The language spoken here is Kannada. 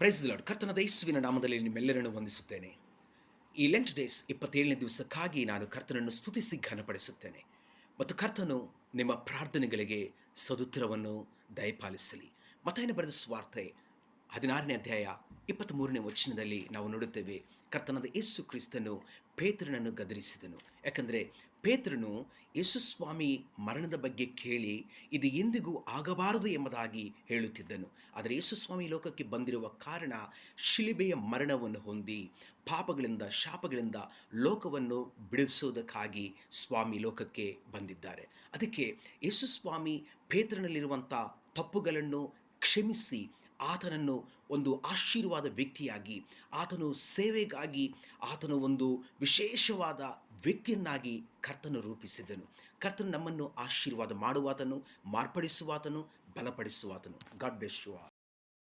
Price lord. ಕರ್ತನಾದ ಯೇಸುವಿನ ನಾಮದಲ್ಲಿ ನಿಮ್ಮೆಲ್ಲರನ್ನು ವಂದಿಸುತ್ತೇನೆ. ಈ ಲೆಂಟ್ ಡೇಸ್ 27ನೇ ದಿವಸಕ್ಕಾಗಿ ನಾನು ಕರ್ತನನ್ನು ಸ್ತುತಿಸಿ ಘನಪಡಿಸುತ್ತೇನೆ. ಮತ್ತು ಕರ್ತನು ನಿಮ್ಮ ಪ್ರಾರ್ಥನೆಗಳಿಗೆ ಸದುತ್ತರವನ್ನು ದಯಪಾಲಿಸಲಿ. ಮತ್ತಾಯನ ಬರೆದ ಸುವಾರ್ತೆ 16ನೇ ಅಧ್ಯಾಯ 23ನೇ ವಚನದಲ್ಲಿ ನಾವು ನೋಡುತ್ತೇವೆ, ಕರ್ತನಾದ ಯೇಸು ಕ್ರಿಸ್ತನು ಪೇತ್ರನನ್ನು ಗದರಿಸಿದನು. ಯಾಕಂದರೆ ಪೇತ್ರನು ಯೇಸುಸ್ವಾಮಿ ಮರಣದ ಬಗ್ಗೆ ಕೇಳಿ ಇದು ಎಂದಿಗೂ ಆಗಬಾರದು ಎಂಬುದಾಗಿ ಹೇಳುತ್ತಿದ್ದನು. ಆದರೆ ಯೇಸುಸ್ವಾಮಿ ಲೋಕಕ್ಕೆ ಬಂದಿರುವ ಕಾರಣ ಶಿಲುಬೆಯ ಮರಣವನ್ನು ಹೊಂದಿ ಪಾಪಗಳಿಂದ ಶಾಪಗಳಿಂದ ಲೋಕವನ್ನು ಬಿಡಿಸುವುದಕ್ಕಾಗಿ ಸ್ವಾಮಿ ಲೋಕಕ್ಕೆ ಬಂದಿದ್ದಾರೆ. ಅದಕ್ಕೆ ಯೇಸುಸ್ವಾಮಿ ಪೇತ್ರನಲ್ಲಿರುವಂಥ ತಪ್ಪುಗಳನ್ನು ಕ್ಷಮಿಸಿ ಆತನನ್ನು ಒಂದು ಆಶೀರ್ವಾದ ವ್ಯಕ್ತಿಯಾಗಿ, ಆತನು ಸೇವೆಗಾಗಿ ಆತನು ಒಂದು ವಿಶೇಷವಾದ ವ್ಯಕ್ತಿಯನ್ನಾಗಿ ಕರ್ತನು ರೂಪಿಸಿದನು. ಕರ್ತನು ನಮ್ಮನ್ನು ಆಶೀರ್ವಾದ ಮಾಡುವಾತನು, ಮಾರ್ಪಡಿಸುವಾತನು, ಬಲಪಡಿಸುವಾತನು. God bless you all.